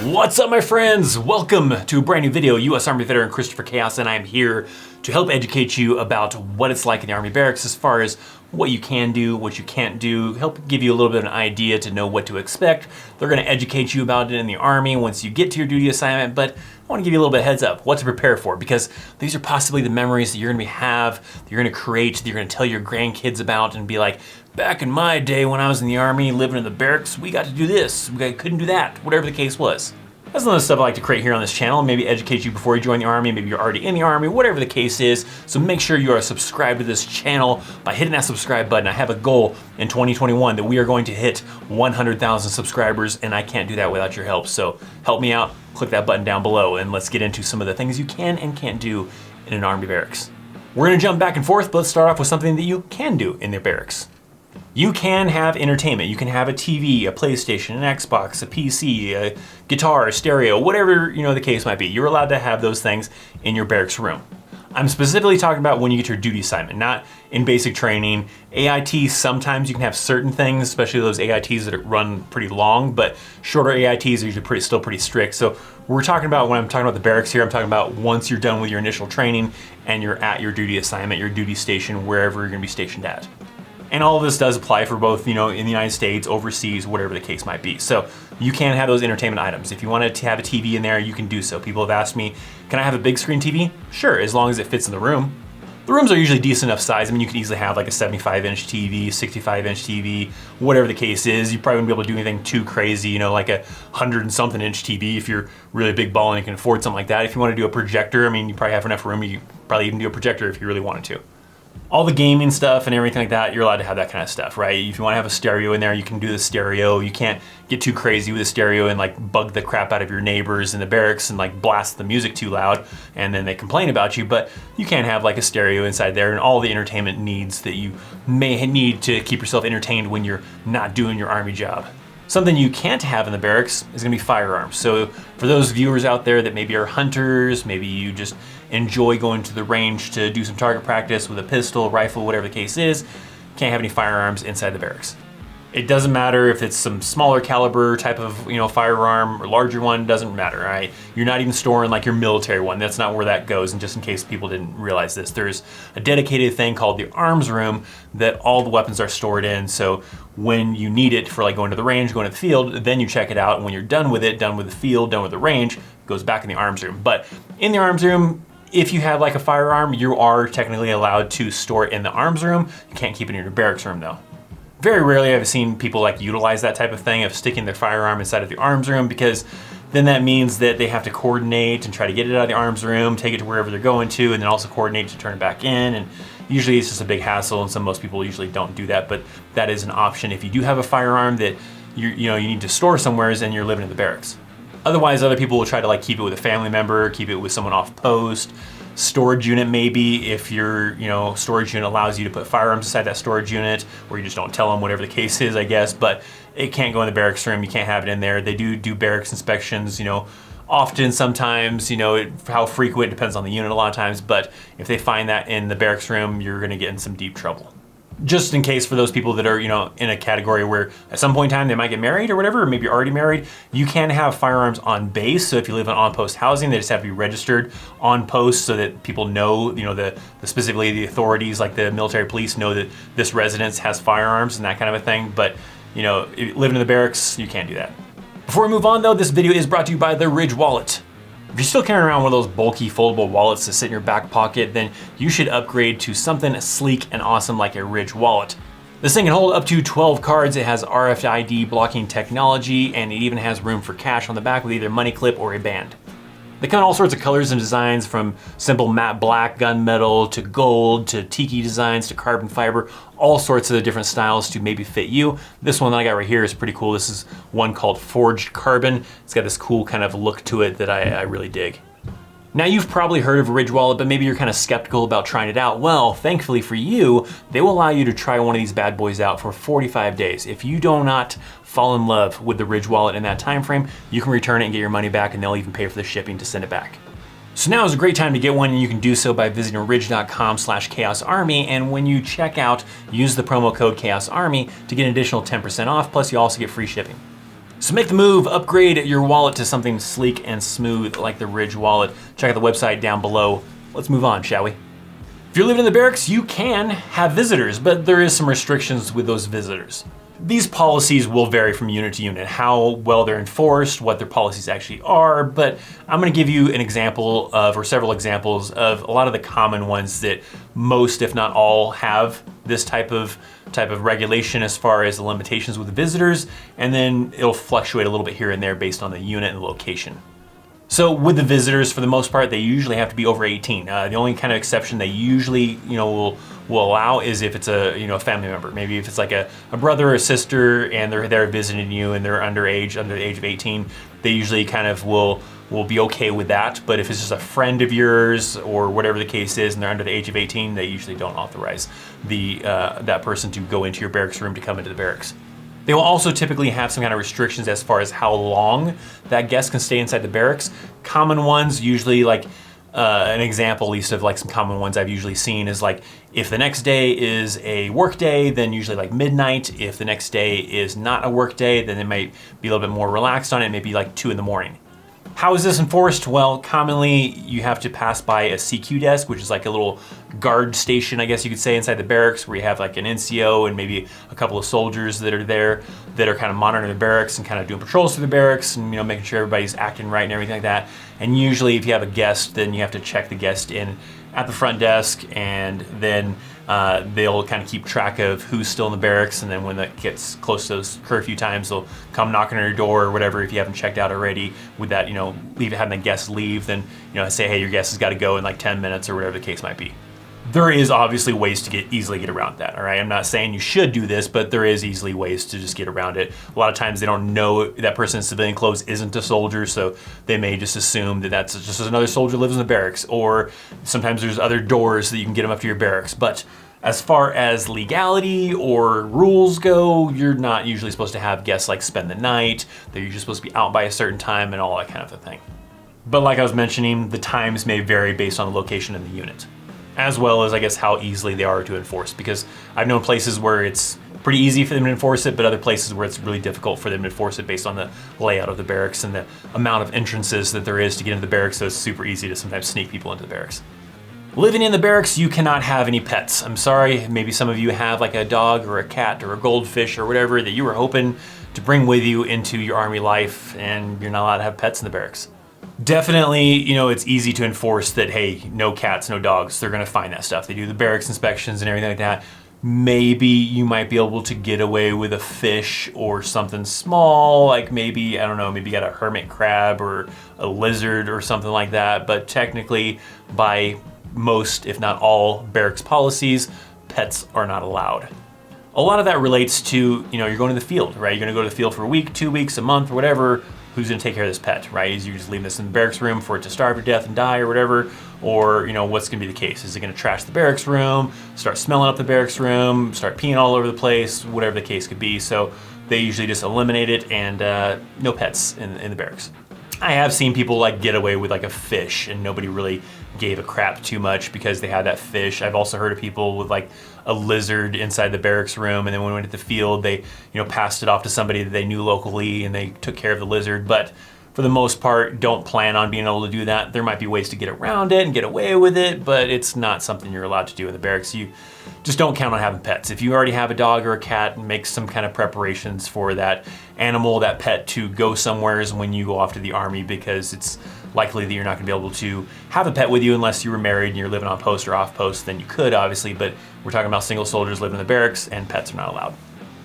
What's up, my friends? Welcome to a brand new video. U.S. Army veteran Christopher Chaos, and I'm here to help educate you about what it's like in the Army barracks as far as what you can do, what you can't do, help give you a little bit of an idea to know what to expect. They're going to educate you about it in the Army once you get to your duty assignment, but I want to give you a little bit of heads up, what to prepare for, because these are possibly the memories that you're going to that you're going to create, that you're going to tell your grandkids about and be like, back in my day when I was in the Army, living in the barracks, we got to do this, we couldn't do that, whatever the case was. That's another stuff I like to create here on this channel, maybe educate you before you join the Army, maybe you're already in the Army, whatever the case is. So make sure you are subscribed to this channel by hitting that subscribe button. I have a goal in 2021 that we are going to hit 100,000 subscribers, and I can't do that without your help. So help me out, click that button down below, and let's get into some of the things you can and can't do in an Army barracks. We're gonna jump back and forth, but let's start off with something that you can do in the barracks. You can have entertainment. You can have a TV, a PlayStation, an Xbox, a PC, a guitar, a stereo, whatever the case might be. You're allowed to have those things in your barracks room. I'm specifically talking about when you get your duty assignment, not in basic training. AIT, sometimes you can have certain things, especially those AITs that run pretty long, but shorter AITs are usually still pretty strict. So we're talking about, when I'm talking about the barracks here, I'm talking about once you're done with your initial training and you're at your duty assignment, your duty station, wherever you're gonna be stationed at. And all of this does apply for both, in the United States, overseas, whatever the case might be. So you can have those entertainment items. If you wanted to have a TV in there, you can do so. People have asked me, can I have a big screen TV? Sure, as long as it fits in the room. The rooms are usually decent enough size. I mean, you can easily have like a 75-inch TV, 65-inch TV, whatever the case is. You probably wouldn't be able to do anything too crazy, like a 100-and-something-inch TV if you're really big ball and you can afford something like that. If you want to do a projector, I mean, you probably have enough room. You could probably even do a projector if you really wanted to. All the gaming stuff and everything like that, you're allowed to have that kind of stuff, right? If you want to have a stereo in there, you can do the stereo. You can't get too crazy with the stereo and like bug the crap out of your neighbors in the barracks and like blast the music too loud and then they complain about you, but you can have like a stereo inside there and all the entertainment needs that you may need to keep yourself entertained when you're not doing your Army job. Something you can't have in the barracks is gonna be firearms. So for those viewers out there that maybe are hunters, maybe you just enjoy going to the range to do some target practice with a pistol, rifle, whatever the case is, can't have any firearms inside the barracks. It doesn't matter if it's some smaller caliber type of firearm or larger one, doesn't matter, right? You're not even storing like your military one. That's not where that goes. And just in case people didn't realize this, there's a dedicated thing called the arms room that all the weapons are stored in. So when you need it for like going to the range, going to the field, then you check it out. And when you're done with it, done with the field, done with the range, it goes back in the arms room. But in the arms room, if you have like a firearm, you are technically allowed to store it in the arms room. You can't keep it in your barracks room though. Very rarely have I seen people like utilize that type of thing of sticking their firearm inside of the arms room, because then that means that they have to coordinate and try to get it out of the arms room, take it to wherever they're going to, and then also coordinate to turn it back in. And usually it's just a big hassle, and most people usually don't do that, but that is an option if you do have a firearm that you need to store somewhere and you're living in the barracks. Otherwise, other people will try to like keep it with a family member, keep it with someone off post. Storage unit maybe, if your storage unit allows you to put firearms inside that storage unit, or you just don't tell them, whatever the case is, I guess, but it can't go in the barracks room, you can't have it in there. They do barracks inspections, often, sometimes, how frequent depends on the unit a lot of times, but if they find that in the barracks room, you're gonna get in some deep trouble. Just in case for those people that are, in a category where at some point in time they might get married or whatever, or maybe you're already married, you can have firearms on base. So if you live in on-post housing, they just have to be registered on post so that people know, specifically the authorities like the military police know that this residence has firearms and that kind of a thing. But, living in the barracks, you can't do that. Before we move on though, this video is brought to you by the Ridge Wallet. If you're still carrying around one of those bulky foldable wallets to sit in your back pocket, then you should upgrade to something sleek and awesome like a Ridge Wallet. This thing can hold up to 12 cards, it has RFID blocking technology, and it even has room for cash on the back with either money clip or a band. They come in all sorts of colors and designs, from simple matte black, gunmetal, to gold, to tiki designs, to carbon fiber, all sorts of different styles to maybe fit you. This one that I got right here is pretty cool. This is one called Forged Carbon. It's got this cool kind of look to it that I really dig. Now, you've probably heard of Ridge Wallet, but maybe you're kind of skeptical about trying it out. Well, thankfully for you, they will allow you to try one of these bad boys out for 45 days. If you do not fall in love with the Ridge Wallet in that time frame, you can return it and get your money back, and they'll even pay for the shipping to send it back. So now is a great time to get one, and you can do so by visiting ridge.com/chaosarmy, and when you check out, use the promo code chaosarmy to get an additional 10% off, plus you also get free shipping. So make the move, upgrade your wallet to something sleek and smooth like the Ridge wallet. Check out the website down below. Let's move on, shall we? If you're living in the barracks, you can have visitors, but there is some restrictions with those visitors. These policies will vary from unit to unit, how well they're enforced, what their policies actually are, but I'm gonna give you an example of, or several examples of a lot of the common ones that most, if not all, have this type of regulation as far as the limitations with the visitors, and then it'll fluctuate a little bit here and there based on the unit and the location. So with the visitors, for the most part, they usually have to be over 18. The only kind of exception they usually, will allow is if it's a, family member. Maybe if it's like a brother or a sister and they're there visiting you and they're underage, under the age of 18, they usually kind of will be okay with that. But if it's just a friend of yours or whatever the case is and they're under the age of 18, they usually don't authorize that person to go into your barracks room to come into the barracks. They will also typically have some kind of restrictions as far as how long that guest can stay inside the barracks. Common ones, usually like an example at least of like some common ones I've usually seen is like if the next day is a work day, then usually like midnight. If the next day is not a work day, then they might be a little bit more relaxed on it, maybe like 2 in the morning. How is this enforced? Well, commonly you have to pass by a CQ desk, which is like a little guard station, I guess you could say, inside the barracks, where you have like an NCO and maybe a couple of soldiers that are there that are kind of monitoring the barracks and kind of doing patrols through the barracks and making sure everybody's acting right and everything like that. And usually if you have a guest, then you have to check the guest in at the front desk, and then they'll kind of keep track of who's still in the barracks, and then when that gets close to those curfew times, they'll come knocking on your door or whatever if you haven't checked out already. With that, having the guests leave, then say, hey, your guest has got to go in like 10 minutes or whatever the case might be. There is obviously ways to easily get around that, all right? I'm not saying you should do this, but there is easily ways to just get around it. A lot of times they don't know that person in civilian clothes isn't a soldier, so they may just assume that that's just another soldier lives in the barracks, or sometimes there's other doors that you can get them up to your barracks. But as far as legality or rules go, you're not usually supposed to have guests like spend the night. They're usually supposed to be out by a certain time and all that kind of a thing. But like I was mentioning, the times may vary based on the location of the unit, as well as I guess how easily they are to enforce, because I've known places where it's pretty easy for them to enforce it, but other places where it's really difficult for them to enforce it based on the layout of the barracks and the amount of entrances that there is to get into the barracks, so it's super easy to sometimes sneak people into the barracks. Living in the barracks, you cannot have any pets. I'm sorry, maybe some of you have like a dog or a cat or a goldfish or whatever that you were hoping to bring with you into your Army life, and you're not allowed to have pets in the barracks. Definitely, it's easy to enforce that, hey, no cats, no dogs. They're gonna find that stuff. They do the barracks inspections and everything like that. Maybe you might be able to get away with a fish or something small, like maybe, I don't know, maybe you got a hermit crab or a lizard or something like that. But technically, by most, if not all, barracks policies, pets are not allowed. A lot of that relates to, you're going to the field, right? You're gonna go to the field for a week, 2 weeks, a month, or whatever. Who's gonna take care of this pet, right? Is you just leaving this in the barracks room for it to starve to death and die or whatever? Or, what's gonna be the case? Is it gonna trash the barracks room, start smelling up the barracks room, start peeing all over the place, whatever the case could be. So they usually just eliminate it, and no pets in the barracks. I have seen people like get away with like a fish and nobody really gave a crap too much because they had that fish. I've also heard of people with like a lizard inside the barracks room, and then when we went to the field, they passed it off to somebody that they knew locally and they took care of the lizard. But for the most part, don't plan on being able to do that. There might be ways to get around it and get away with it, but it's not something you're allowed to do in the barracks. You just don't count on having pets. If you already have a dog or a cat, make some kind of preparations for that animal, that pet, to go somewheres when you go off to the Army, because it's likely that you're not gonna be able to have a pet with you unless you were married and you're living on post or off post. Then you could, obviously, but we're talking about single soldiers living in the barracks, and pets are not allowed.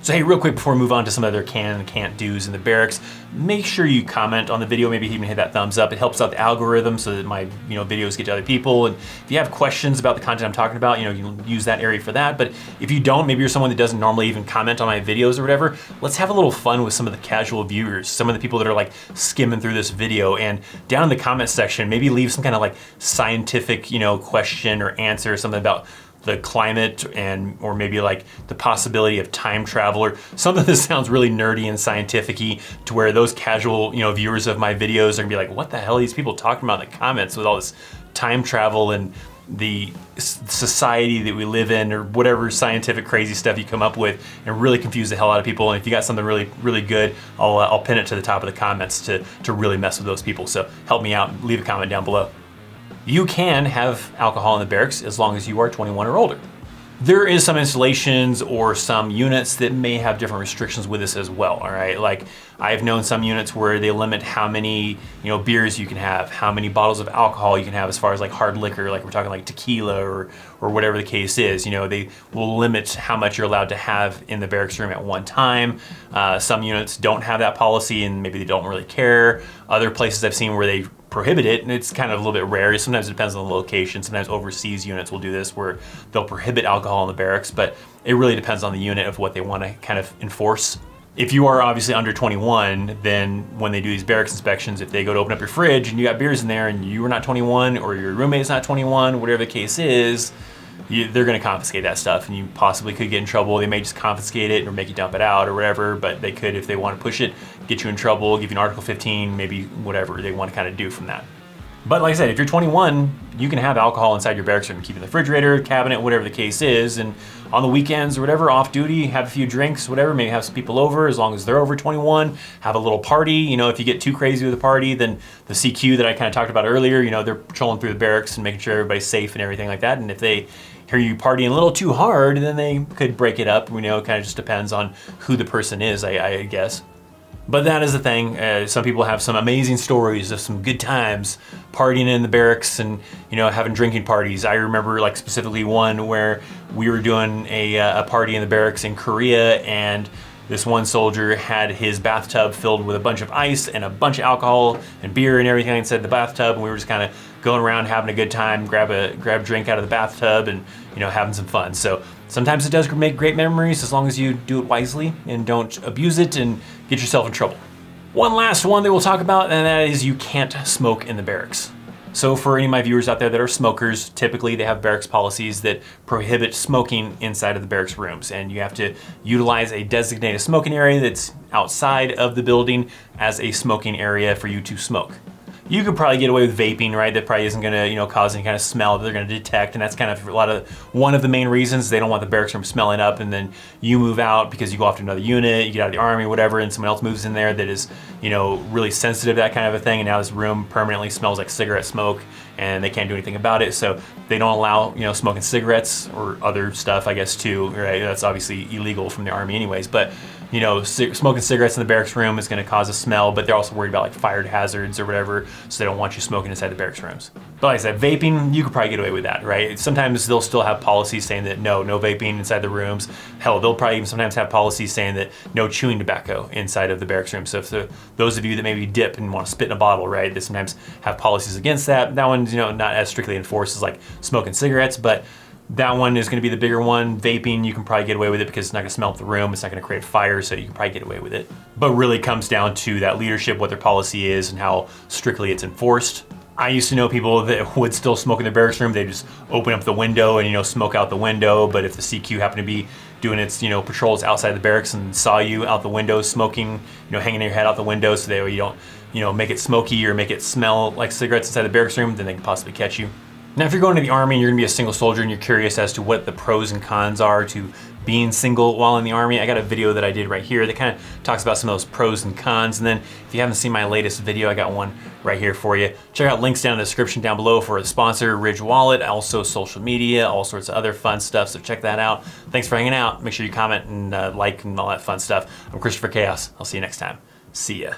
So hey, real quick before we move on to some other can and can't do's in the barracks, make sure you comment on the video, maybe even hit that thumbs up. It helps out the algorithm so that my videos get to other people. And if you have questions about the content I'm talking about, you can use that area for that. But if you don't, maybe you're someone that doesn't normally even comment on my videos or whatever, let's have a little fun with some of the casual viewers, some of the people that are like skimming through this video. And down in the comment section, maybe leave some kind of like scientific, question or answer, or something about the climate, or maybe like the possibility of time travel, or something that sounds really nerdy and scientific-y, to where those casual viewers of my videos are gonna be like, what the hell are these people talking about in the comments with all this time travel and the society that we live in, or whatever scientific crazy stuff you come up with, and really confuse the hell out of people. And if you got something really, really good, I'll pin it to the top of the comments to really mess with those people. So help me out, leave a comment down below. You can have alcohol in the barracks as long as you are 21 or older. There is some installations or some units that may have different restrictions with this as well, all right? Like, I've known some units where they limit how many, beers you can have, how many bottles of alcohol you can have as far as like hard liquor, like we're talking like tequila or whatever the case is. They will limit how much you're allowed to have in the barracks room at one time. Some units don't have that policy and maybe they don't really care. Other places I've seen where they prohibit it, and it's kind of a little bit rare. Sometimes it depends on the location. Sometimes overseas units will do this where they'll prohibit alcohol in the barracks, but it really depends on the unit of what they want to kind of enforce. If you are obviously under 21, then when they do these barracks inspections, if they go to open up your fridge and you got beers in there and you were not 21 or your roommate's not 21, whatever the case is, they're going to confiscate that stuff, and you possibly could get in trouble. They may just confiscate it or make you dump it out or whatever, but they could, if they want to push it, get you in trouble, give you an Article 15, maybe whatever they want to kind of do from that. But like I said, if you're 21, you can have alcohol inside your barracks room, keep it in the refrigerator, cabinet, whatever the case is. And on the weekends or whatever, off duty, have a few drinks, whatever, maybe have some people over, as long as they're over 21, have a little party. If you get too crazy with the party, then the CQ that I kind of talked about earlier, they're patrolling through the barracks and making sure everybody's safe and everything like that. And if they hear you partying a little too hard, then they could break it up. It kind of just depends on who the person is, I guess. But that is the thing. Some people have some amazing stories of some good times partying in the barracks and having drinking parties. I remember like specifically one where we were doing a party in the barracks in Korea, and this one soldier had his bathtub filled with a bunch of ice and a bunch of alcohol and beer and everything inside the bathtub, and we were just kind of going around having a good time, grab a drink out of the bathtub and having some fun. So sometimes it does make great memories as long as you do it wisely and don't abuse it and get yourself in trouble. One last one that we'll talk about, and that is you can't smoke in the barracks. So for any of my viewers out there that are smokers, typically they have barracks policies that prohibit smoking inside of the barracks rooms, and you have to utilize a designated smoking area that's outside of the building as a smoking area for you to smoke. You could probably get away with vaping, right? That probably isn't gonna, cause any kind of smell that they're gonna detect, and that's kind of one of the main reasons they don't want the barracks room smelling up, and then you move out because you go off to another unit, you get out of the army, whatever, and someone else moves in there that is, really sensitive to that kind of a thing, and now this room permanently smells like cigarette smoke, and they can't do anything about it, so they don't allow, smoking cigarettes or other stuff, I guess, too, right? That's obviously illegal from the army anyways, but smoking cigarettes in the barracks room is going to cause a smell, but they're also worried about like fire hazards or whatever, so they don't want you smoking inside the barracks rooms. But like I said, vaping, you could probably get away with that, right? Sometimes they'll still have policies saying that no vaping inside the rooms. Hell, they'll probably even sometimes have policies saying that no chewing tobacco inside of the barracks room. So if those of you that maybe dip and want to spit in a bottle, right, they sometimes have policies against that. That one's not as strictly enforced as like smoking cigarettes, but that one is going to be the bigger one. Vaping, you can probably get away with it because it's not going to smell up the room. It's not going to create fire, so you can probably get away with it. But really comes down to that leadership, what their policy is, and how strictly it's enforced. I used to know people that would still smoke in their barracks room. They just open up the window and smoke out the window. But if the CQ happened to be doing its patrols outside the barracks and saw you out the window smoking, hanging your head out the window, so that way you don't make it smoky or make it smell like cigarettes inside the barracks room, then they can possibly catch you. Now, if you're going to the Army and you're gonna be a single soldier and you're curious as to what the pros and cons are to being single while in the Army, I got a video that I did right here that kind of talks about some of those pros and cons. And then if you haven't seen my latest video, I got one right here for you. Check out links down in the description down below for a sponsor, Ridge Wallet, also social media, all sorts of other fun stuff, so check that out. Thanks for hanging out. Make sure you comment and like and all that fun stuff. I'm Christopher Chaos. I'll see you next time. See ya.